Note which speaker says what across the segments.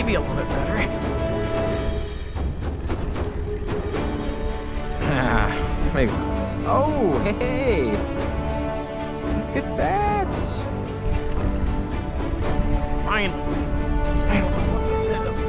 Speaker 1: maybe a little bit better. Maybe. Oh, hey! Look at that! Finally! I don't know what this is.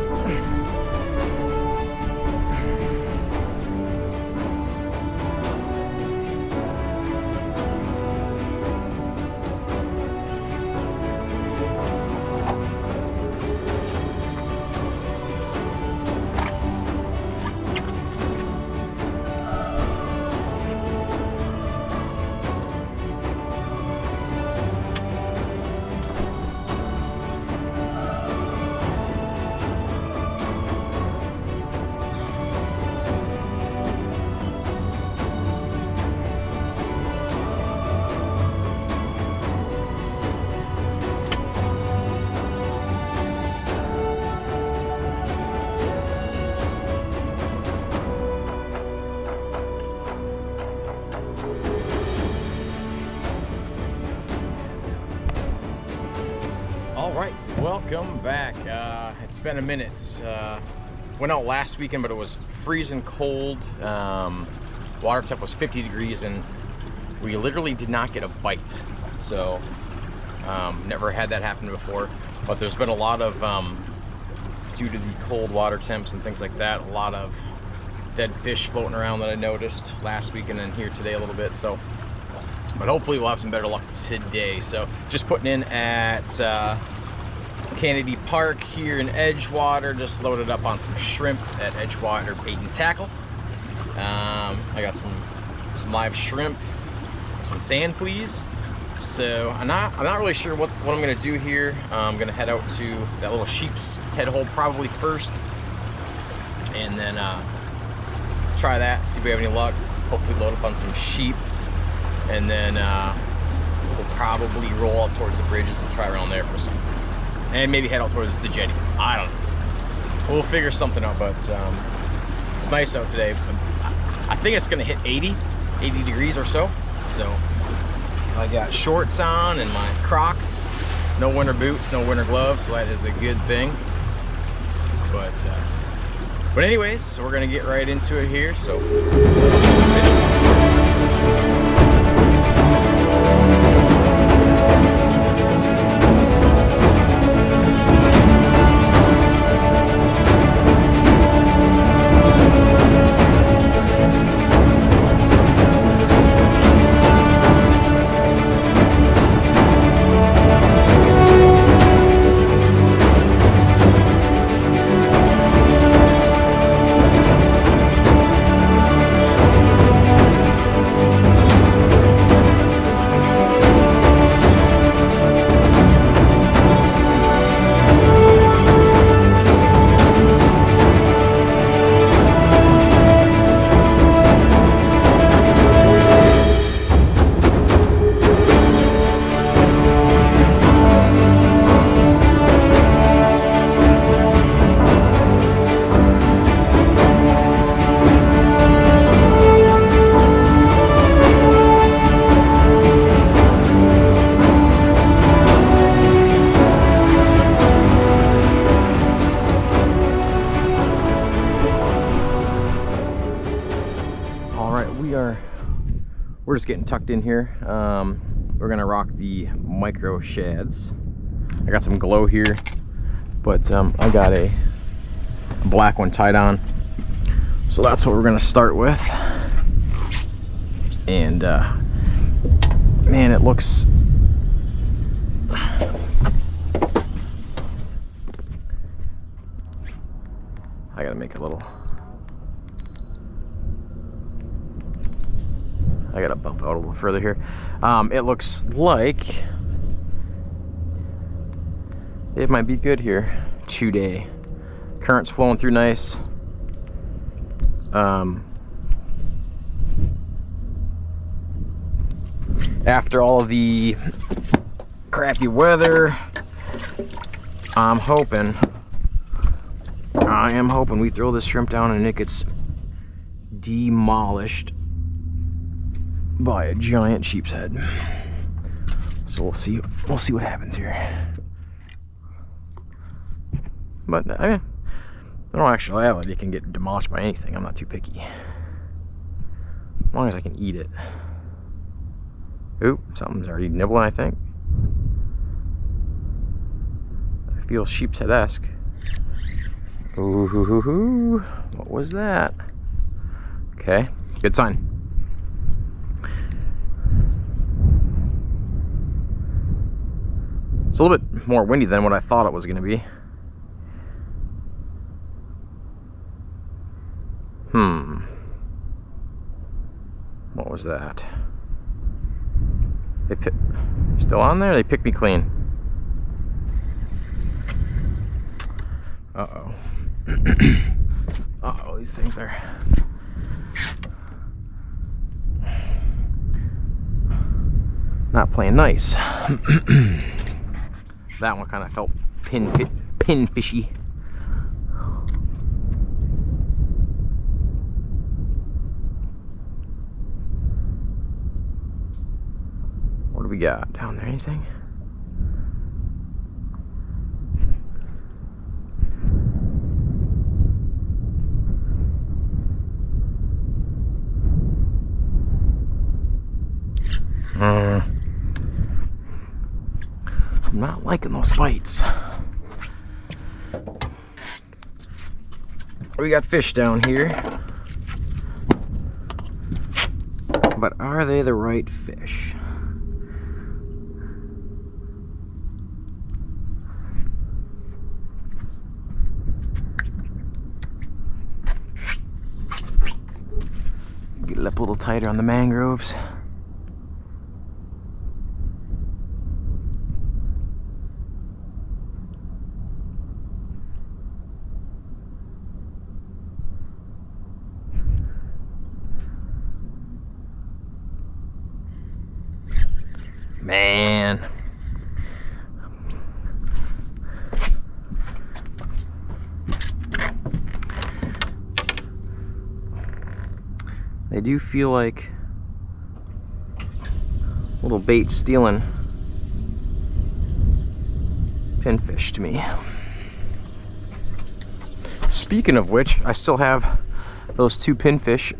Speaker 1: Alright, welcome back. It's been a minute. Went out last weekend, but it was freezing cold. Water temp was 50 degrees and we literally did not get a bite. So, never had that happen before. But there's been a lot of, due to the cold water temps and things like that, a lot of dead fish floating around that I noticed last week and then here today a little bit. So, but hopefully we'll have some better luck today. So just putting in at Kennedy Park here in Edgewater. Just loaded up on some shrimp at Edgewater Bait and Tackle. I got some live shrimp, some sand fleas. So I'm not really sure what I'm gonna do here. I'm gonna head out to that little sheepshead hole probably first, and then try that, see if we have any luck. Hopefully load up on some sheep. And then we'll probably roll up towards the bridges and try around there for some. And maybe head out towards the jetty. I don't know. We'll figure something out, but it's nice out today. I think it's gonna hit 80 degrees or so. So I got shorts on and my Crocs. No winter boots, no winter gloves, so that is a good thing. But anyways, so we're gonna get right into it here. So let's get the video. We're just getting tucked in here. We're gonna rock the micro shads. I got some glow here, but I got a black one tied on, so that's what we're gonna start with. And man, it looks I gotta make a little, I gotta bump out a little further here. It looks like it might be good here today. Current's flowing through nice. After all of the crappy weather, I am hoping we throw this shrimp down and it gets demolished by a giant sheepshead. So we'll see what happens here. But I mean, in all actuality, it can get demolished by anything. I'm not too picky. As long as I can eat it. Ooh, something's already nibbling, I think. I feel sheepshead-esque. Ooh, hoo, hoo, hoo. What was that? Okay, good sign. It's a little bit more windy than what I thought it was going to be. What was that? Still on there? They picked me clean. Uh-oh. Uh-oh, these things are... not playing nice. That one kind of felt pin fishy. What do we got down there? Anything? I'm not liking those bites. We got fish down here, but are they the right fish? Get it up a little tighter on the mangroves. Man, they do feel like little bait stealing pinfish to me. Speaking of which, I still have those two pinfish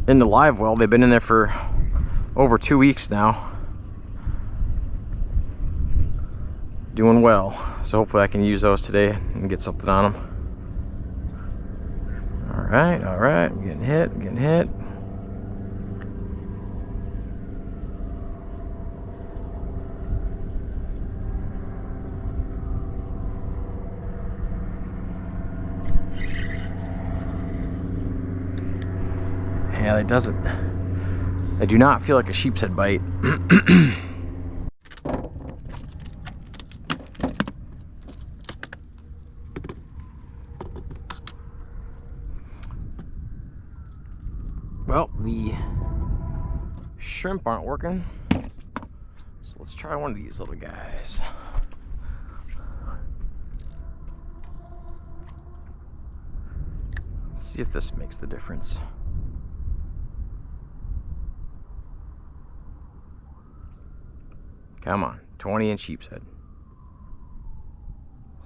Speaker 1: in the live well. They've been in there for over 2 weeks now. Doing well. So hopefully I can use those today and get something on them. Alright, alright. I'm getting hit, I'm getting hit. Yeah, that does it. I do not feel like a sheepshead bite. Well, the shrimp aren't working, so let's try one of these little guys. Let's see if this makes the difference. Come on, 20-inch sheepshead.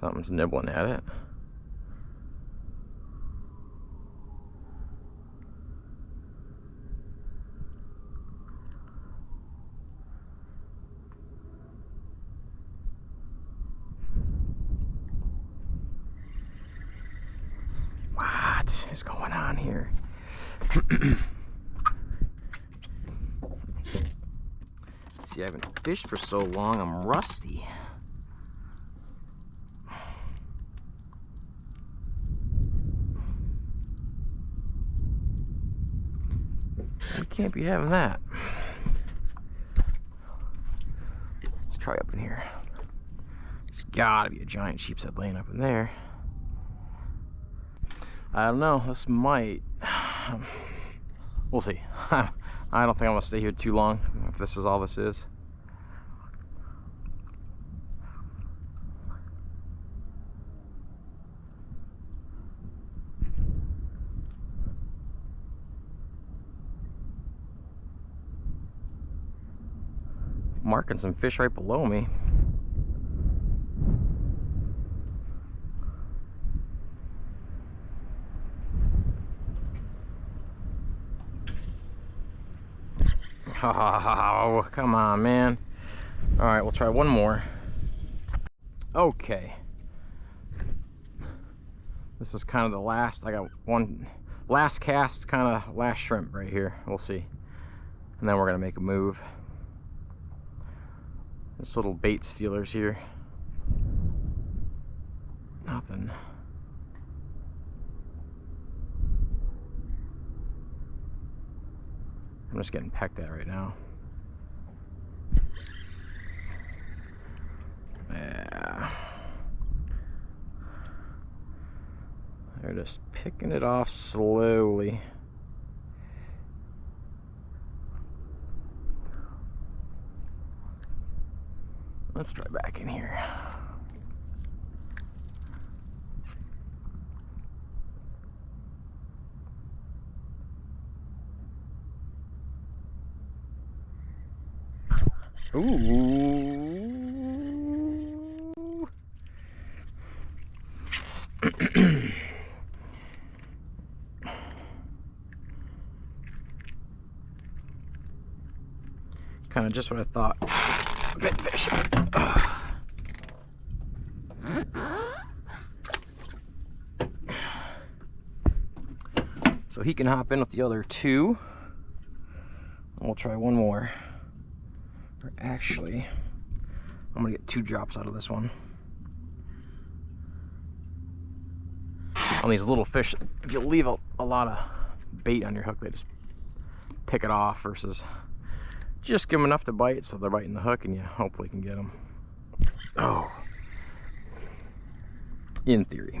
Speaker 1: Something's nibbling at it. What is going on here? See, I haven't fished for so long, I'm rusty. We can't be having that. Let's try up in here. There's gotta be a giant sheepshead laying up in there. I don't know, this might... We'll see. I don't think I'm gonna stay here too long if this is all this is. Marking some fish right below me. Oh, come on, man. All right, we'll try one more. Okay. This is kind of the last. I got one last cast, kind of last shrimp right here. We'll see. And then we're gonna make a move. This little bait stealers here. Nothing. I'm just getting pecked at right now. Yeah. They're just picking it off slowly. Let's try back in here. Ooh. Kind of just what I thought. Baitfish. So he can hop in with the other two. And we'll try one more. Or actually, I'm gonna get 2 drops out of this one. On these little fish, if you leave a lot of bait on your hook, they just pick it off, versus just give them enough to bite so they're biting the hook and you hopefully can get them. Oh, in theory.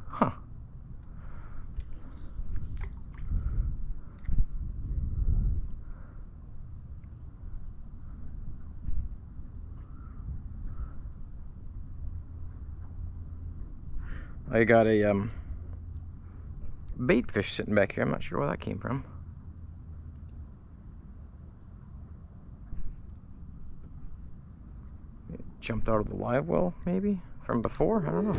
Speaker 1: Huh. I got a bait fish sitting back here. I'm not sure where that came from. It jumped out of the live well, maybe from before. I don't know.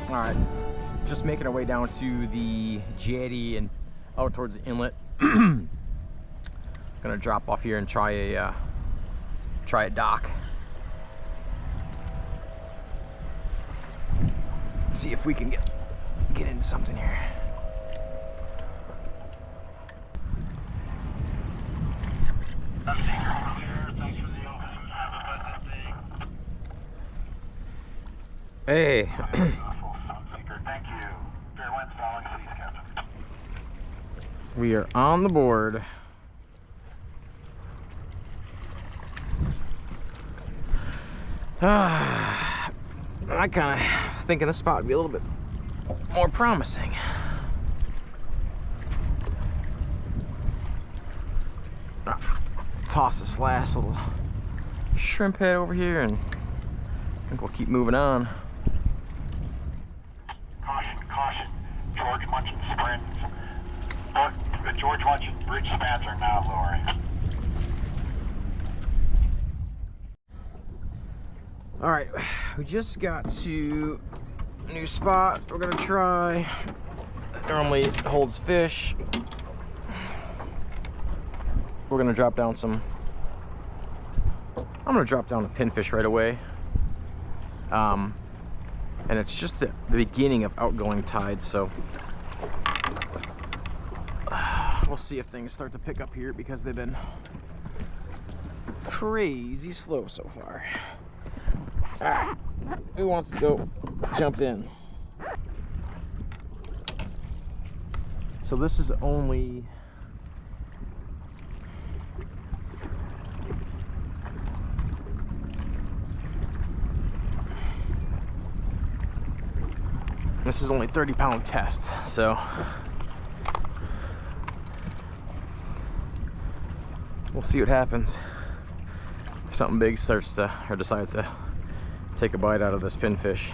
Speaker 1: Alright, just making our way down to the jetty and out towards the inlet. Gonna drop off here and try a dock. See if we can get into something here. Hey. We are on the board. I kind of thinking this spot would be a little bit more promising. Toss this last little shrimp head over here, and I think we'll keep moving on.
Speaker 2: Caution, caution. George munching springs. The George munching bridge spans are now lowering.
Speaker 1: All right, we just got to a new spot we're gonna try. It normally holds fish. We're gonna drop down some, I'm gonna drop down a pinfish right away. And it's just the beginning of outgoing tide, so we'll see if things start to pick up here, because they've been crazy slow so far. Ah, who wants to go jump in? So this is only a 30-pound test, so we'll see what happens if something big starts to, or decides to take a bite out of this pinfish.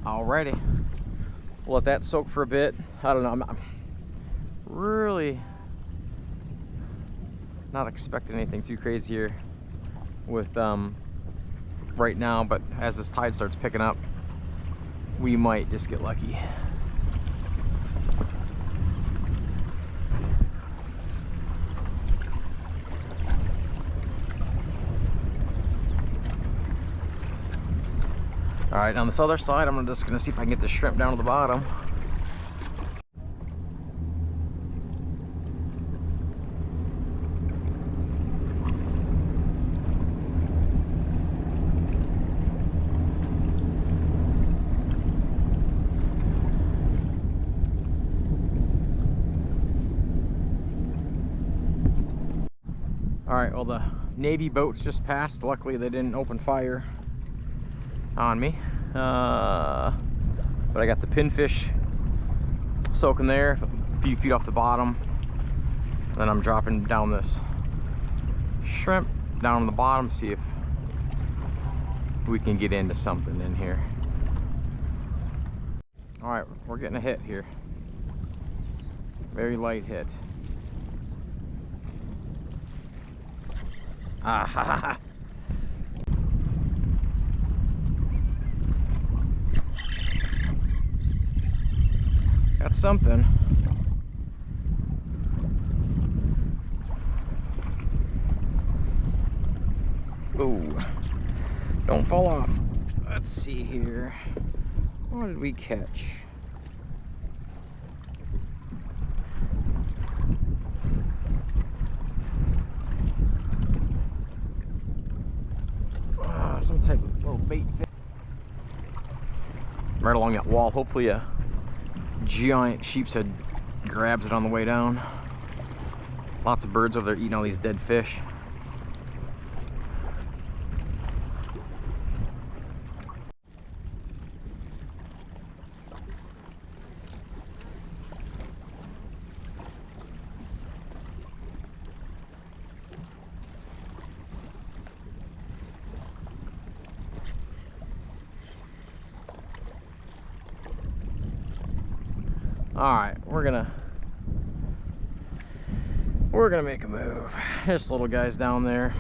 Speaker 1: Alrighty, we'll let that soak for a bit. I don't know, I'm really not expecting anything too crazy here with right now, but as this tide starts picking up, we might just get lucky. All right, on this other side, I'm just gonna see if I can get the shrimp down to the bottom. All right, well, the Navy boats just passed. Luckily, they didn't open fire on me, but I got the pinfish soaking there, a few feet off the bottom. Then I'm dropping down this shrimp down on the bottom, see if we can get into something in here. All right, we're getting a hit here, very light hit. Ah ha ha ha. Got something. Ooh, don't fall off. Let's see here. What did we catch? Some type of little bait fish. Right along that wall. Hopefully a giant sheepshead grabs it on the way down. Lots of birds over there eating all these dead fish. All right, we're gonna make a move. This little guy's down there.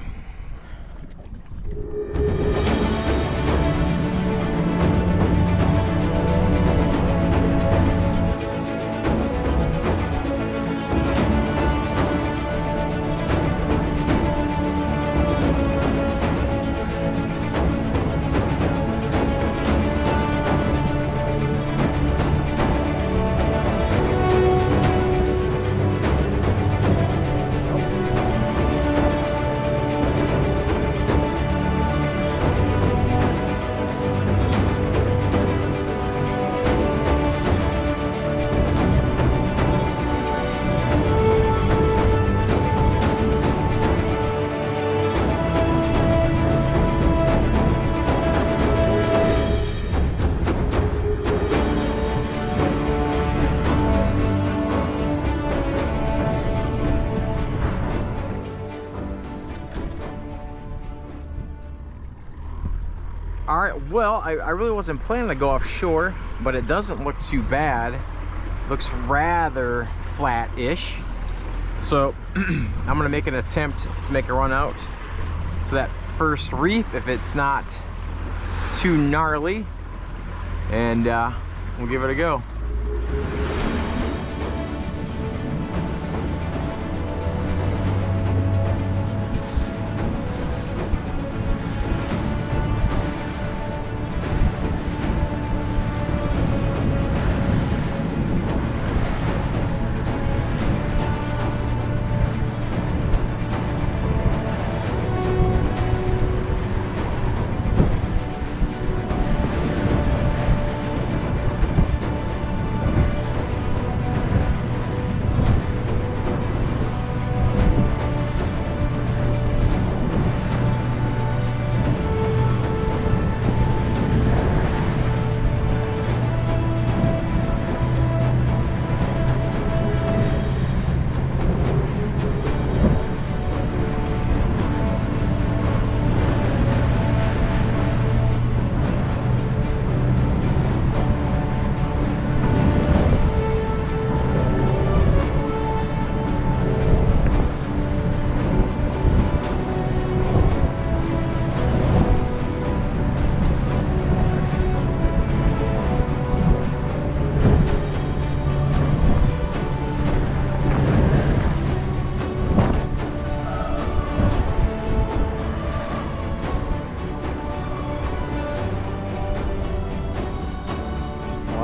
Speaker 1: Well, I really wasn't planning to go offshore, but it doesn't look too bad. Looks rather flat-ish. So I'm gonna make an attempt to make a run out to that first reef if it's not too gnarly, and we'll give it a go.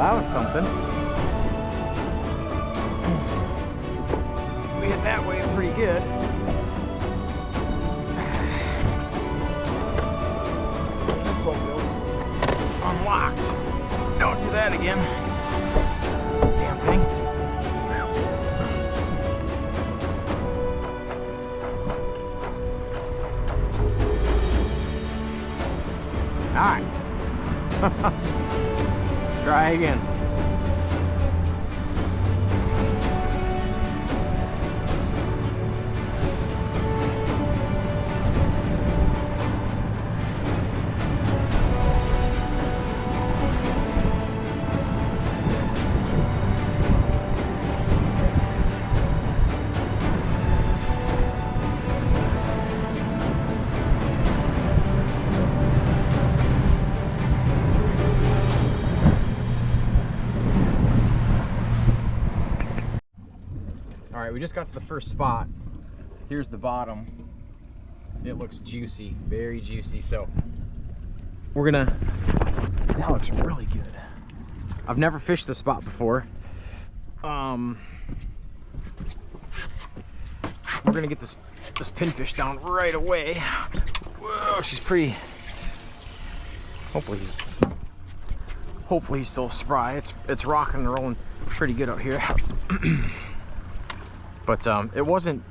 Speaker 1: That was something. We hit that wave pretty good. This whole bill's unlocked. Don't do that again. Damn thing. All right. Try again. All right, we just got to the first spot. Here's the bottom. It looks juicy, very juicy. So we're gonna, that looks really good. I've never fished this spot before. We're gonna get this pinfish down right away. Whoa, she's pretty, hopefully he's still spry. It's rocking and rolling pretty good out here. But it wasn't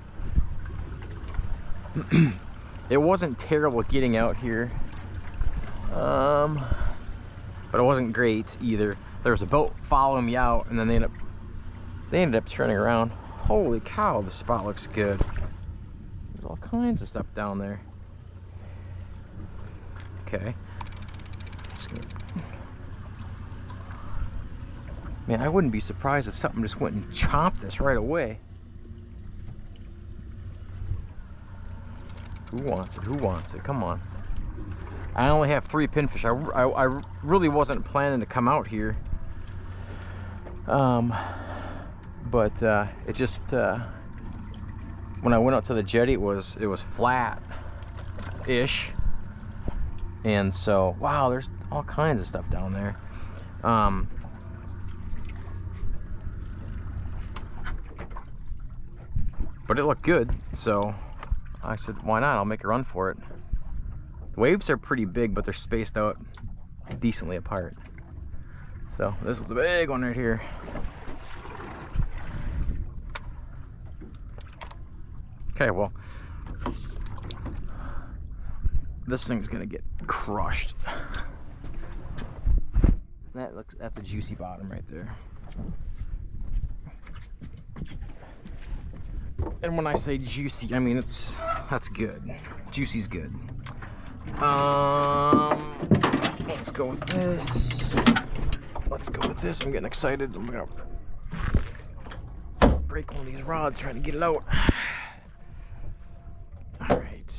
Speaker 1: terrible getting out here, but it wasn't great either. There was a boat following me out, and then they ended up turning around. Holy cow, the spot looks good. There's all kinds of stuff down there. Okay. Man, I wouldn't be surprised if something just went and chomped this right away. Who wants it? Who wants it? Come on. I only have 3 pinfish. I really wasn't planning to come out here. But it just when I went out to the jetty, it was flat-ish. And so, wow, there's all kinds of stuff down there. But it looked good, so I said, why not? I'll make a run for it. The waves are pretty big, but they're spaced out decently apart. So this was a big one right here. Okay, well, this thing's gonna get crushed. That's a juicy bottom right there. And when I say juicy, I mean that's good. Juicy's good. Let's go with this. Let's go with this. I'm getting excited. I'm gonna break one of these rods trying to get it out. All right.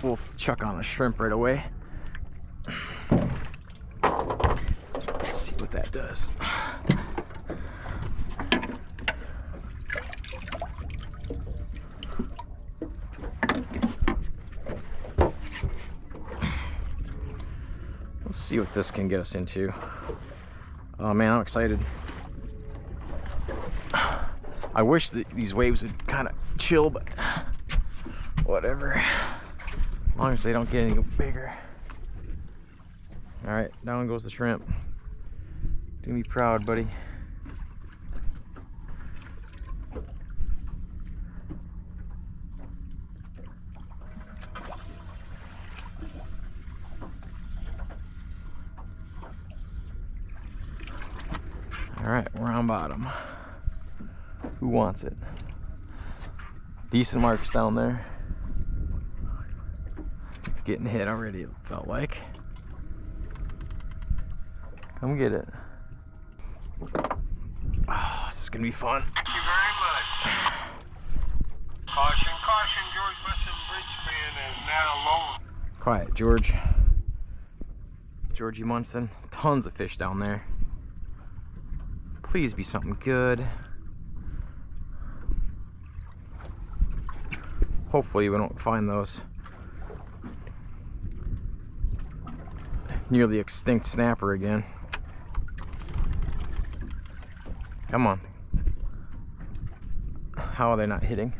Speaker 1: We'll chuck on a shrimp right away. Let's see what that does. Let's see what this can get us into. Oh man, I'm excited. I wish that these waves would kind of chill, but whatever. As long as they don't get any bigger. All right, down goes the shrimp. Do me proud, buddy. All right, we're on bottom. Who wants it? Decent marks down there. Getting hit already, it felt like. Come get it. Oh, this is gonna be fun.
Speaker 2: Thank you very much. Caution, caution, George Weston Bridge span is now low.
Speaker 1: Quiet, George. Georgie Munson. Tons of fish down there. Please be something good. Hopefully we don't find those nearly extinct snapper again. Come on. How are they not hitting?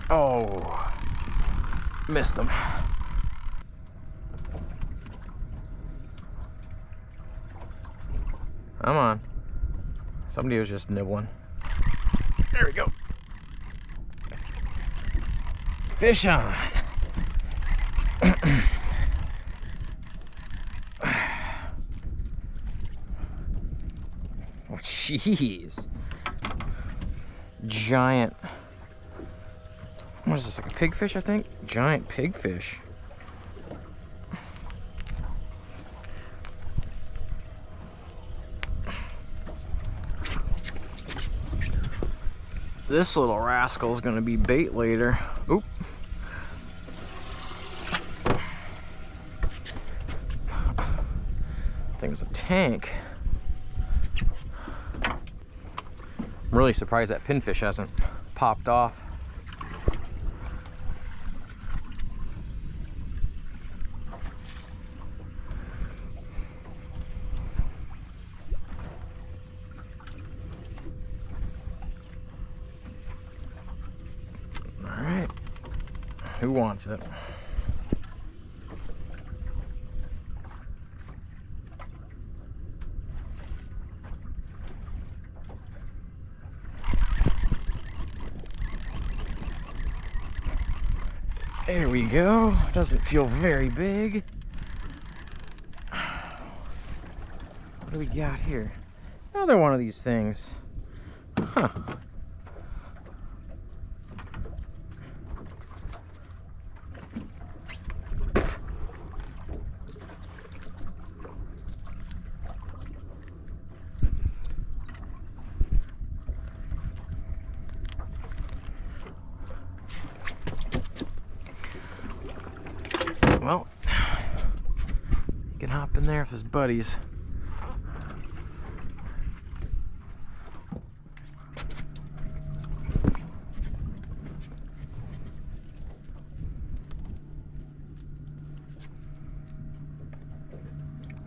Speaker 1: Oh, missed them. Come on. Somebody was just nibbling. There we go. Fish on. Oh, jeez. Giant. What is this, like a pigfish, I think? Giant pigfish. This little rascal is gonna be bait later. Oop. I think it's a tank. I'm really surprised that pinfish hasn't popped off. Who wants it? There we go. Doesn't feel very big. What do we got here? Another one of these things. Huh. Well, you can hop in there with his buddies.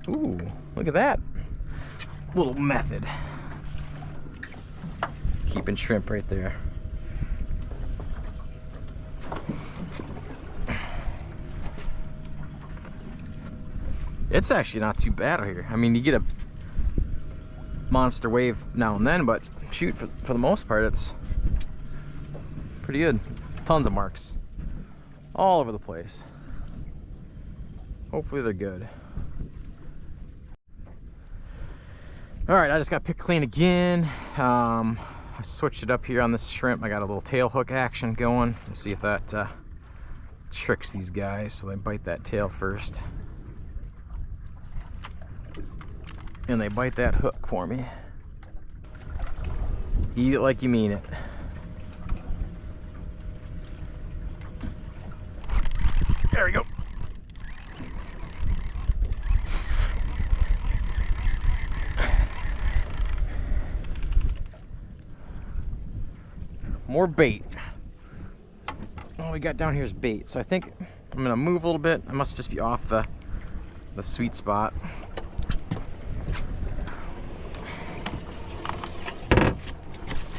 Speaker 1: Ooh, look at that little method. Keeping shrimp right there. It's actually not too bad out here. I mean, you get a monster wave now and then, but shoot, for the most part, it's pretty good. Tons of marks all over the place. Hopefully they're good. All right, I just got picked clean again. I switched it up here on this shrimp. I got a little tail hook action going. Let's see if that tricks these guys so they bite that tail first. And they bite that hook for me. Eat it like you mean it. There we go. More bait. All we got down here is bait. So I think I'm gonna move a little bit. I must just be off the sweet spot.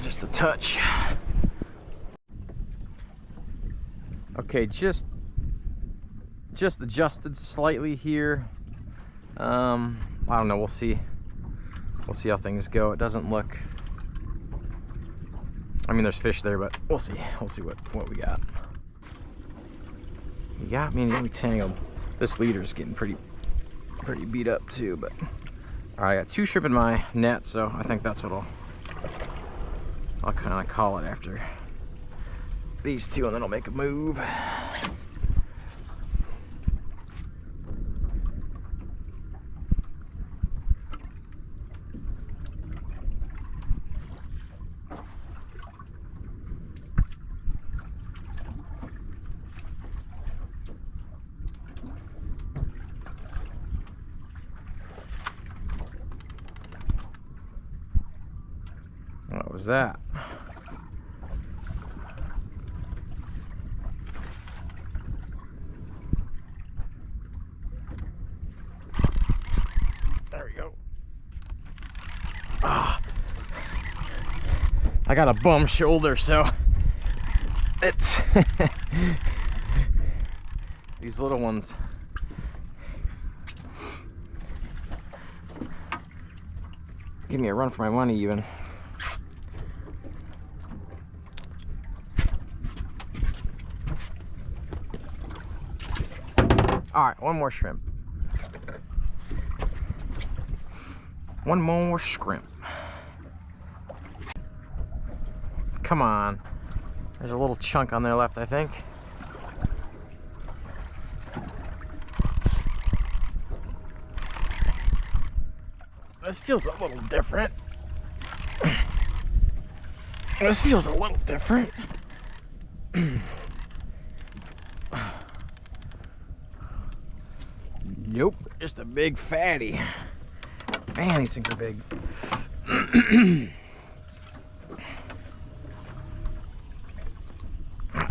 Speaker 1: Just a touch. Okay, just adjusted slightly here. I don't know, we'll see how things go. It doesn't look, I mean, there's fish there, but we'll see what we got. You got me and you got me tangled. This leader's getting pretty beat up too, but all right, I got 2 shrimp in my net, so I think that's what I'll kind of call it after these 2, and then I'll make a move. What was that? There we go. Ah, I got a bum shoulder, so it's these little ones. Give me a run for my money, even. All right, one more shrimp. One more shrimp. Come on. There's a little chunk on there left, I think. This feels a little different. This feels a little different. Nope, just a big fatty. Man, these things are big.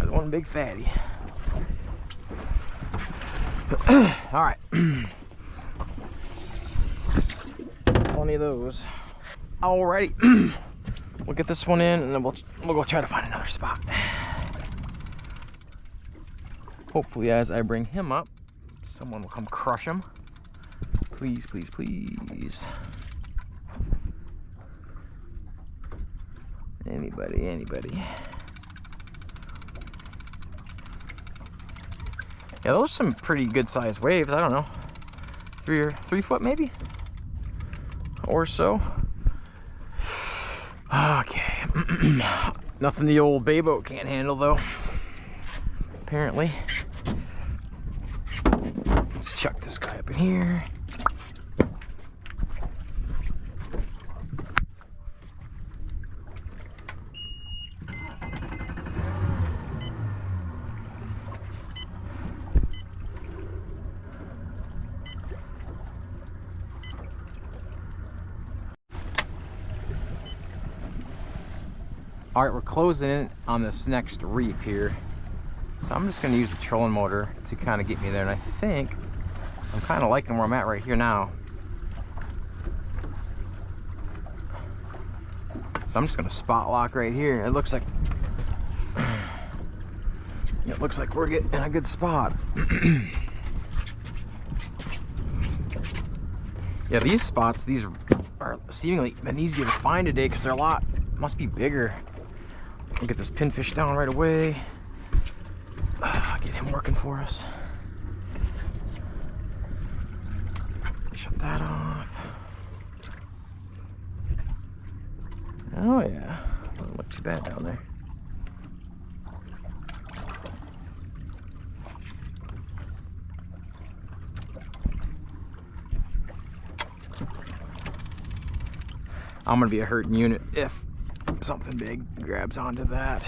Speaker 1: One big fatty. All right. Plenty of those. Alrighty. We'll get this one in, and then we'll go try to find another spot. Hopefully, as I bring him up, someone will come crush him. Please, please, please. Anybody. Yeah, those are some pretty good sized waves. I don't know, 3 foot maybe, or so. Okay. Nothing the old bay boat can't handle, though, apparently. Let's chuck this guy up in here. All right, we're closing in on this next reef here. So I'm just gonna use the trolling motor to kind of get me there, and I think I'm kind of liking where I'm at right here now. So I'm just gonna spot lock right here. It looks like we're getting in a good spot. Yeah, these spots, these are seemingly been easier to find today because they're must be bigger. We'll get this pinfish down right away. Get him working for us. shut that off. Oh yeah, doesn't look too bad down there. I'm gonna be a hurting unit if something big grabs onto that.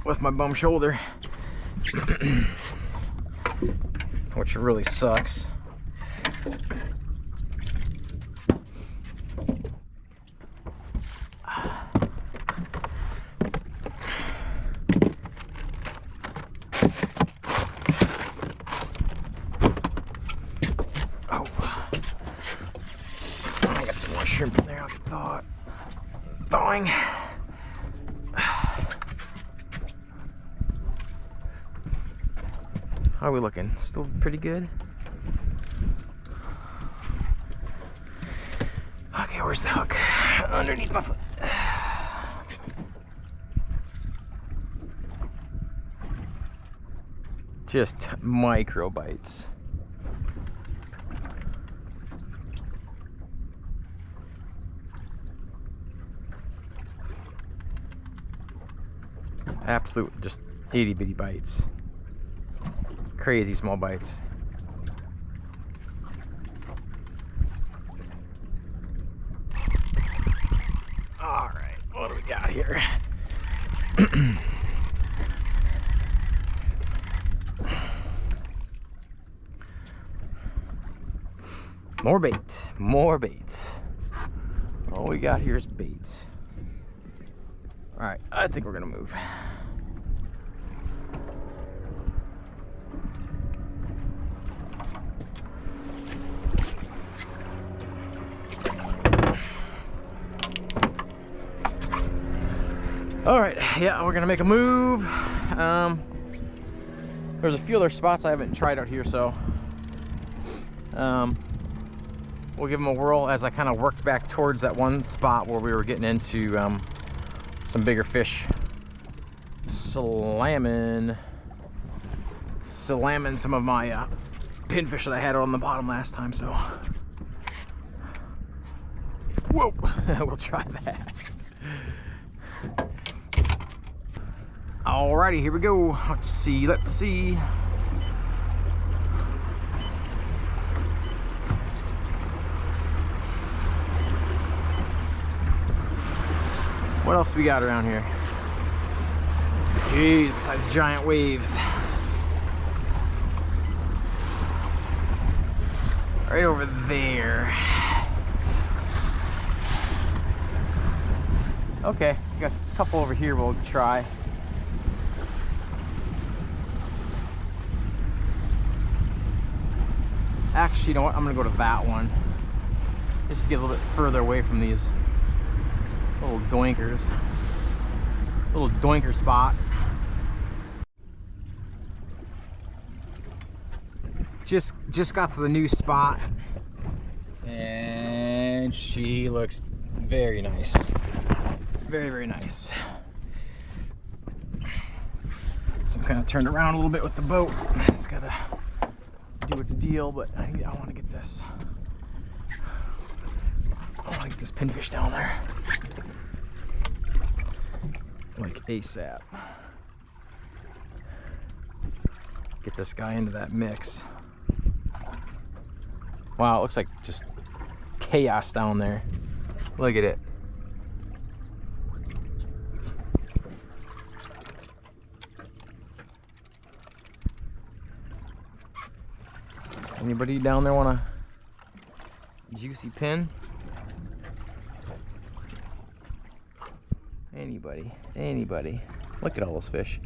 Speaker 1: With my bum shoulder. Which really sucks. Shrimp in there, I thawing. How are we looking? Still pretty good? Okay, where's the hook? Underneath my foot. Just micro bites. Absolute, just itty bitty bites. Crazy small bites. All right, what do we got here? More bait, more bait. All we got here is bait. All right, I think we're gonna move. All right, yeah, we're gonna make a move. There's a few other spots I haven't tried out here, so we'll give them a whirl as I kind of work back towards that one spot where we were getting into some bigger fish. Slamming some of my pinfish that I had on the bottom last time, so whoa, we'll try that. Alrighty, here we go. Let's see. What else we got around here? Jeez, besides giant waves. Right over there. Okay, got a couple over here we'll try. Actually, you know what? I'm gonna go to that one. Just to get a little bit further away from these little doinkers. Little doinker spot. Just got to the new spot, and she looks very nice. Very, very nice. So I'm kind of turned around a little bit with the boat. It's gotta do its deal, but I want to get this. I want to get this pinfish down there, like ASAP. Get this guy into that mix. Wow, it looks like just chaos down there. Look at it. Anybody down there want a juicy pin? Anybody. Look at all those fish.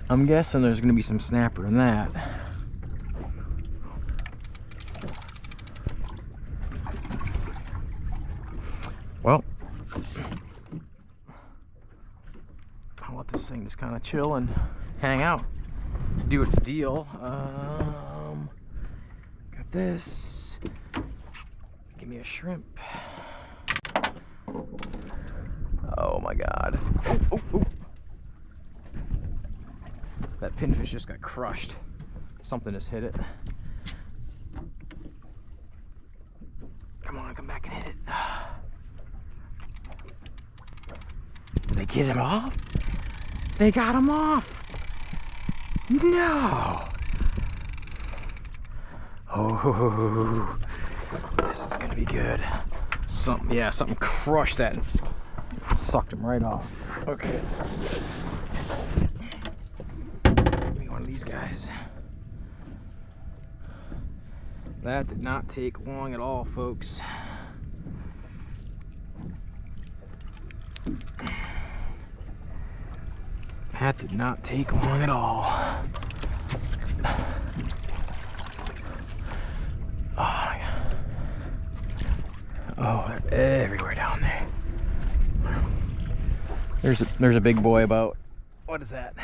Speaker 1: I'm guessing there's gonna be some snapper in that. Well, I'll let this thing just kind of chill and hang out, do its deal. Got this. Give me a shrimp. Oh my God. Oh. That pinfish just got crushed. Something just hit it. Come on, come back and hit it. Did they get him off? They got him off. No. Oh, this is gonna be good. Something crushed that and sucked him right off. Okay. Give me one of these guys. That did not take long at all, folks. That did not take long at all. Oh my God. Oh, they're everywhere down there. There's a big boy about, what is that?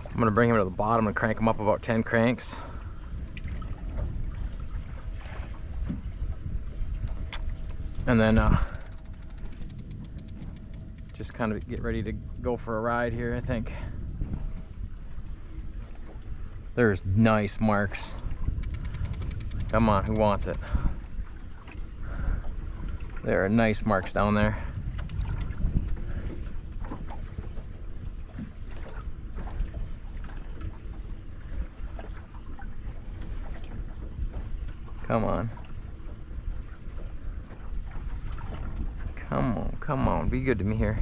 Speaker 1: I'm gonna bring him to the bottom and crank him up about 10 cranks. And then just kind of get ready to go for a ride here, I think. There's nice marks. Come on, who wants it? There are nice marks down there. Come on. Come on, come on, be good to me here.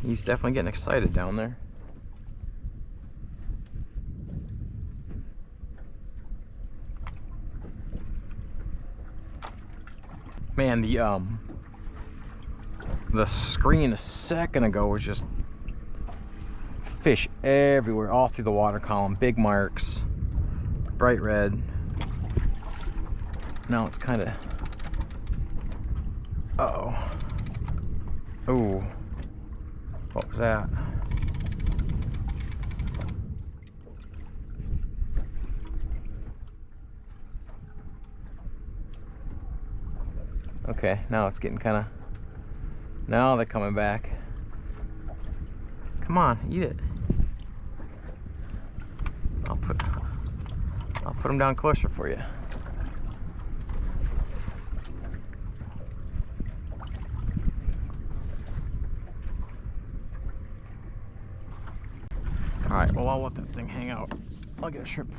Speaker 1: He's definitely getting excited down there. Man, the screen a second ago was just fish everywhere, all through the water column, big marks, bright red. Now it's kind of, uh-oh. Oh, what was that? Okay, now it's getting kind of, now they're coming back. Come on, eat it. I'll put them down closer for you. All right, well, I'll let that thing hang out. I'll get a shrimp.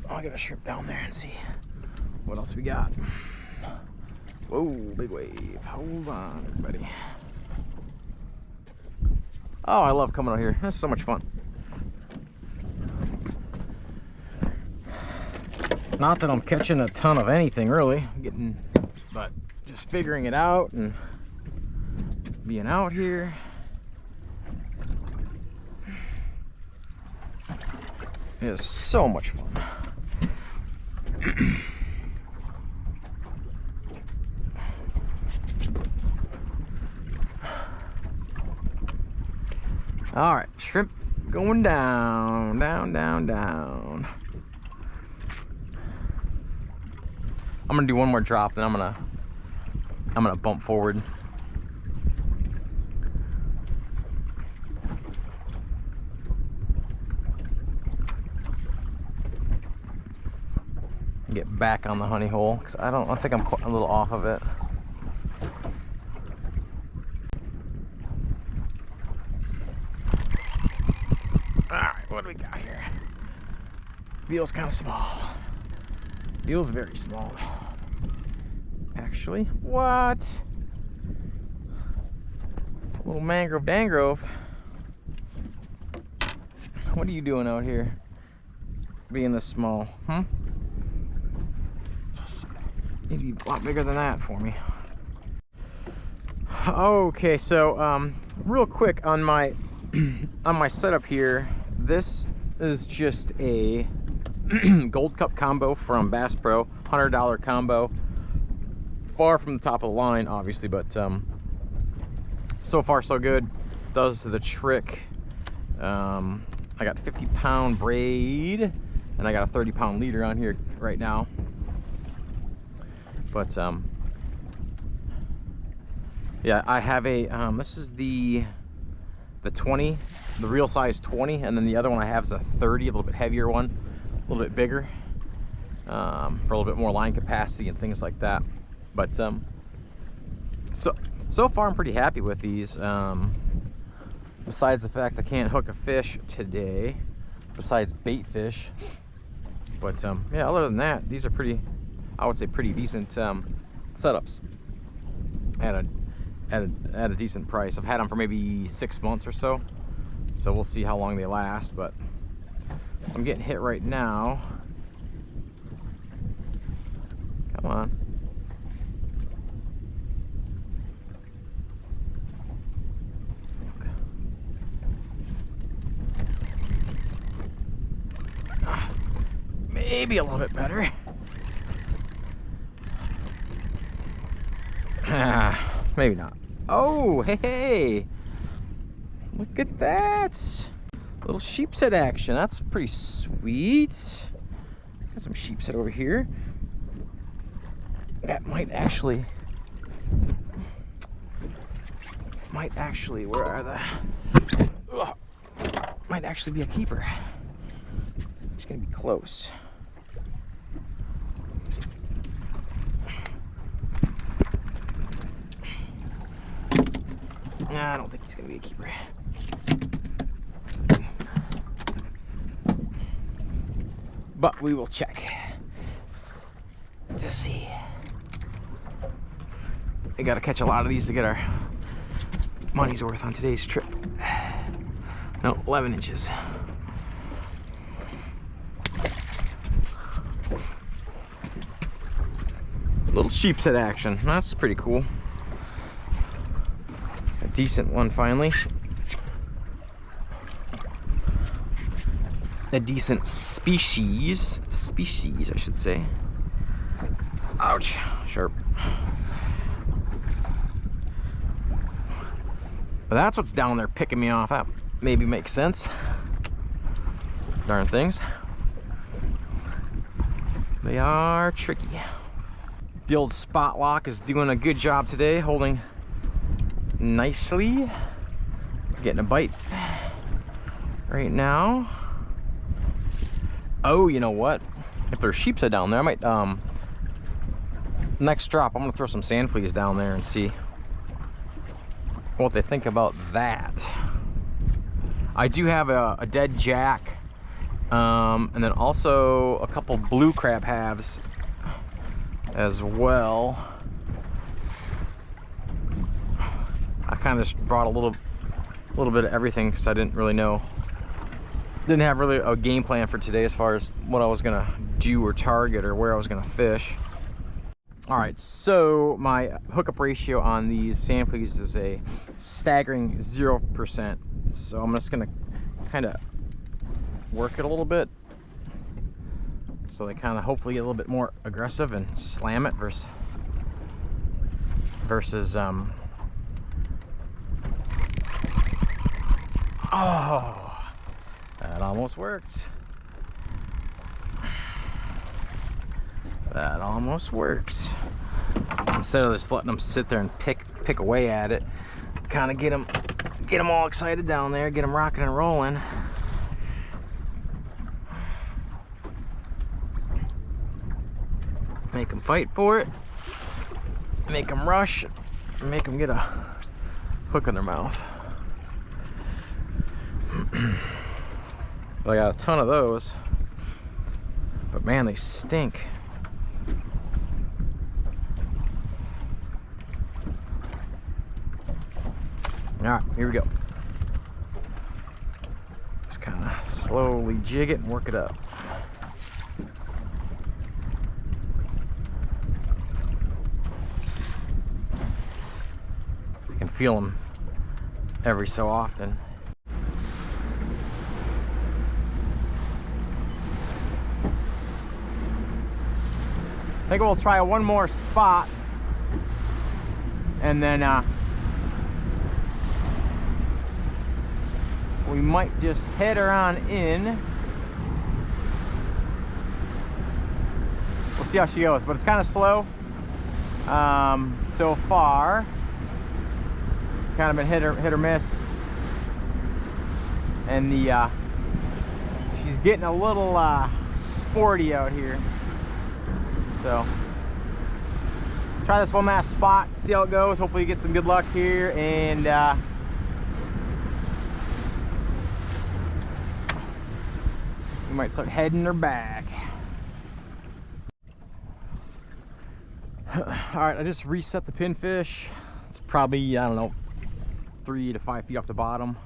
Speaker 1: I'll get a shrimp down there and see what else we got. Whoa, big wave. Hold on, everybody. Oh, I love coming out here. That's so much fun. Not that I'm catching a ton of anything really, but just figuring it out and being out here. It is so much fun. All right, shrimp going down, down, down, down. I'm gonna do one more drop, and I'm gonna bump forward. Get back on the honey hole, because I think I'm a little off of it. Alright, what do we got here? Feels kind of small. Feels very small. Actually, what? A little mangrove dangrove. What are you doing out here? Being this small, huh? Need to be a lot bigger than that for me. Okay, so real quick on my on my setup here, this is just a Gold Cup combo from Bass Pro, $100 combo. Far from the top of the line, obviously, but so far so good. Does the trick. I got 50-pound braid, and I got a 30-pound leader on here right now. But yeah, I have a this is the 20, the real size 20, and then the other one I have is a 30, a little bit heavier one, a little bit bigger, for a little bit more line capacity and things like that. But so far I'm pretty happy with these. Besides the fact I can't hook a fish today, besides bait fish. But yeah, other than that, these are pretty, I would say pretty decent setups at a decent price. I've had them for maybe 6 months or so, so we'll see how long they last. But I'm getting hit right now. Come on. Maybe a little bit better. Maybe not. Oh, hey, look at that. Little sheepshead action. That's pretty sweet. Got some sheepshead over here. That might actually, where are the, ugh, might actually be a keeper. It's gonna be close. Nah, I don't think he's gonna be a keeper. But we will check to see. We gotta catch a lot of these to get our money's worth on today's trip. No, 11 inches. Little sheepshead action. That's pretty cool. A decent one finally. A decent species I should say. Ouch, sharp. But that's what's down there picking me off. That maybe makes sense. Darn things. They are tricky. The old spot lock is doing a good job today, holding nicely. Getting a bite right now. Oh, you know what? If there's sheepshead down there, I might, next drop, I'm gonna throw some sand fleas down there and see what they think about that. I do have a dead jack, and then also a couple blue crab halves as well. I kind of just brought a little bit of everything because I didn't really know, didn't have really a game plan for today as far as what I was gonna do or target or where I was gonna fish. All right, so my hookup ratio on these sand fleas is a staggering 0%. So I'm just gonna kind of work it a little bit, so they kind of hopefully get a little bit more aggressive and slam it versus oh, that almost worked. That almost works. Instead of just letting them sit there and pick away at it, kind of get them all excited down there, get them rocking and rolling. Make them fight for it, make them rush, make them get a hook in their mouth. I got a ton of those, but man, they stink. All right, here we go. Just kind of slowly jig it and work it up. I can feel them every so often. I think we'll try one more spot, and then we might just head her on in. We'll see how she goes, but it's kind of slow so far. Kind of been hit or miss, and she's getting a little sporty out here. So try this one last spot, see how it goes. Hopefully you get some good luck here, and we might start heading her back. All right, I just reset the pinfish. It's probably, I don't know, 3 to 5 feet off the bottom.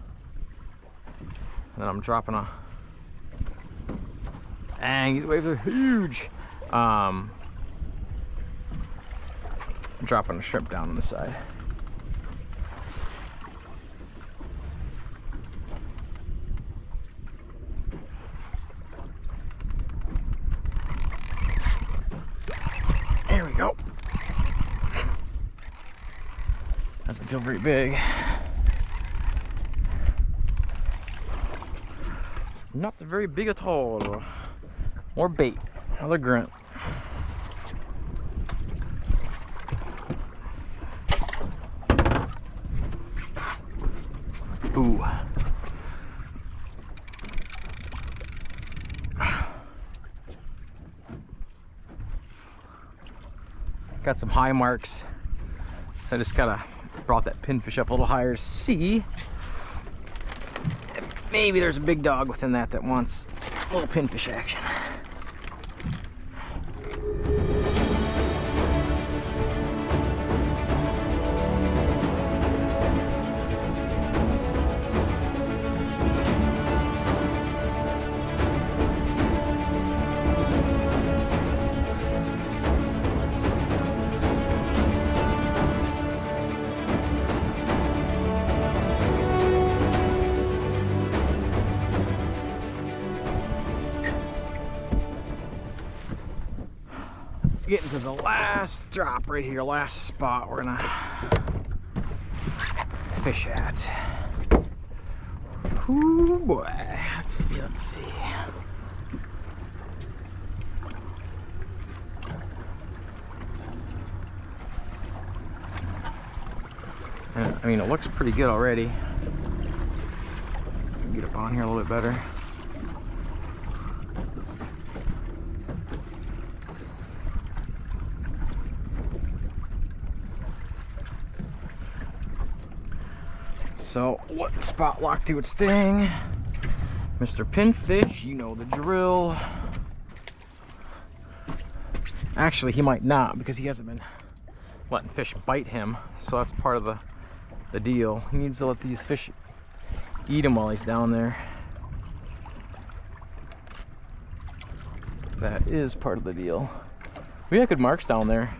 Speaker 1: And then I'm dropping a, dang, these waves are huge. I'm dropping a shrimp down on the side. There we go. Doesn't feel very big. Not very big at all. More bait. Another grunt. Ooh. Got some high marks, so I just gotta brought that pinfish up a little higher to see if maybe there's a big dog within that wants a little pinfish action. Getting to the last drop right here, last spot we're gonna fish at. Ooh boy, let's see. I mean, it looks pretty good already. Get up on here a little bit better. So, what spot lock to its thing? Mr. Pinfish, you know the drill. Actually, he might not, because he hasn't been letting fish bite him. So that's part of the deal. He needs to let these fish eat him while he's down there. That is part of the deal. We had good marks down there.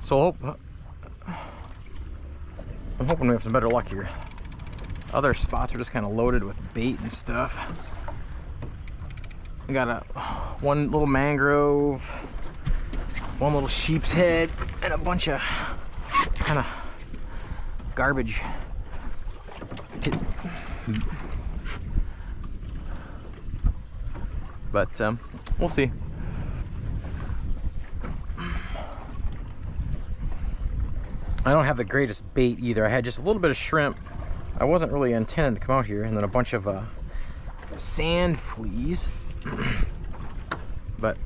Speaker 1: So I'm hoping we have some better luck here. Other spots are just kind of loaded with bait and stuff. We got one little mangrove, one little sheepshead, and a bunch of kind of garbage. But we'll see. I don't have the greatest bait either. I had just a little bit of shrimp. I wasn't really intending to come out here, and then a bunch of sand fleas. But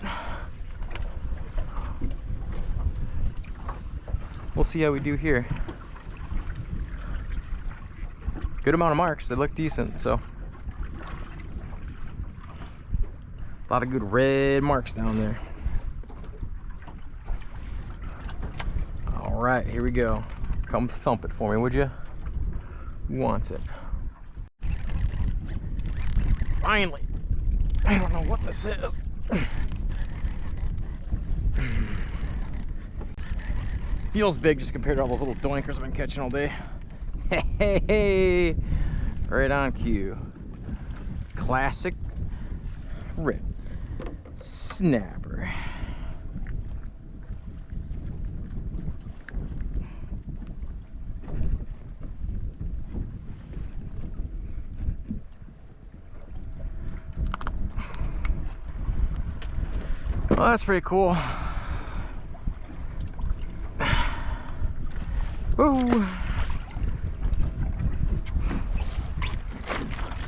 Speaker 1: we'll see how we do here. Good amount of marks. They look decent, so a lot of good red marks down there. All right, here we go. Come thump it for me, would you? Who wants it? Finally. I don't know what this is. Feels big just compared to all those little doinkers I've been catching all day. Hey, right on cue. Classic rip snapper. Well, that's pretty cool. Woo!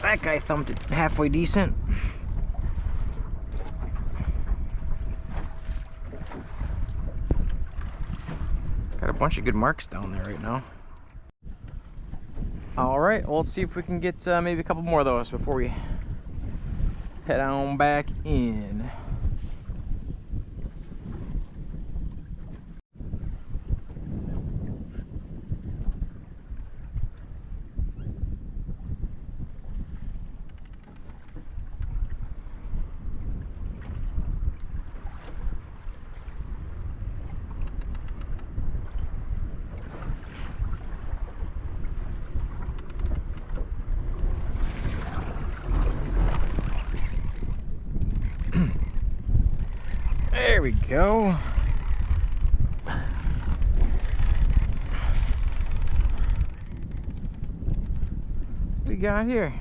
Speaker 1: That guy thumped it halfway decent. Got a bunch of good marks down there right now. All right, well, let's see if we can get maybe a couple more of those before we head on back in. There we go. What we got here?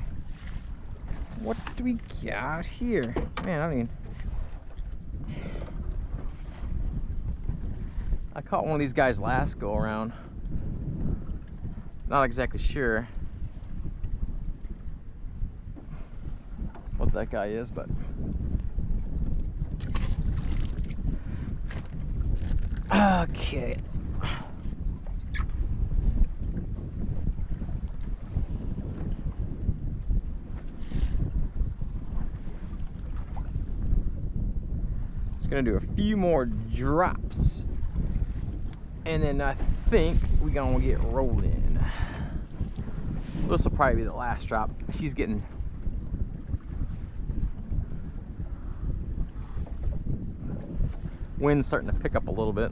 Speaker 1: What do we got here? Man, I mean, I caught one of these guys last go around. Not exactly sure what that guy is, but okay. Just gonna do a few more drops, and then I think we're gonna get rolling. This will probably be the last drop. She's getting wind's starting to pick up a little bit.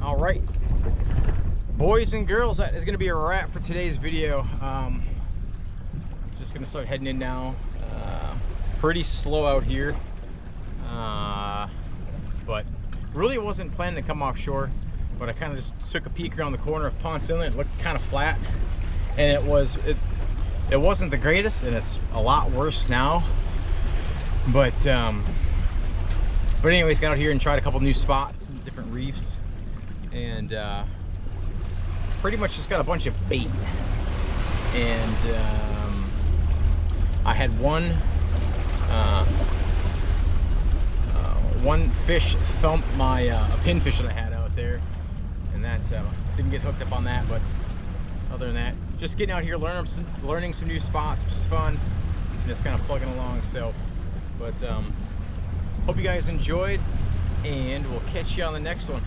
Speaker 1: All right, boys and girls, that is going to be a wrap for today's video. Just going to start heading in now. Pretty slow out here, but really wasn't planning to come offshore, but I kind of just took a peek around the corner of Ponce Inlet. It looked kind of flat, and it wasn't the greatest, and it's a lot worse now. But anyways, got out here and tried a couple new spots and different reefs, and pretty much just got a bunch of bait. And I had one fish thump my a pinfish that I had out there, and that didn't get hooked up on that. But other than that, just getting out here, learning some new spots, which is fun, and just kind of plugging along. So, but hope you guys enjoyed, and we'll catch you on the next one.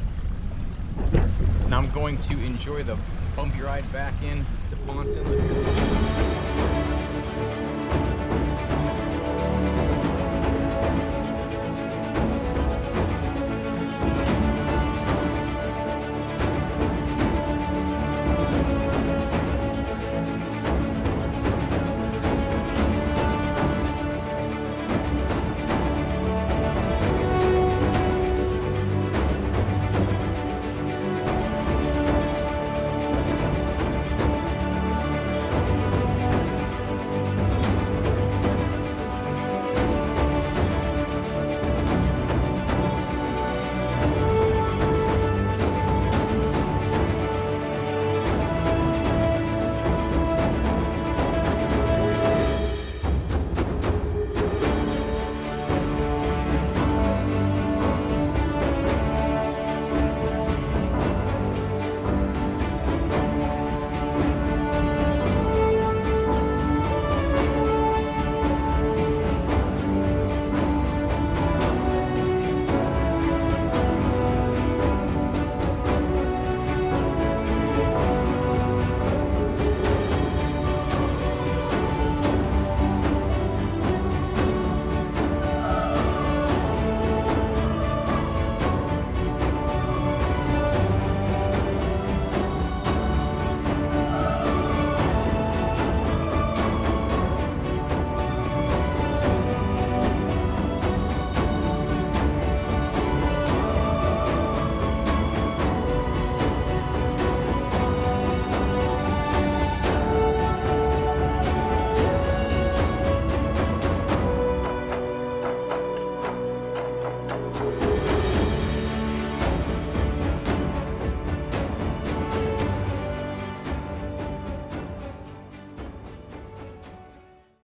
Speaker 1: Now I'm going to enjoy the bumpy ride back in to Ponce Inlet.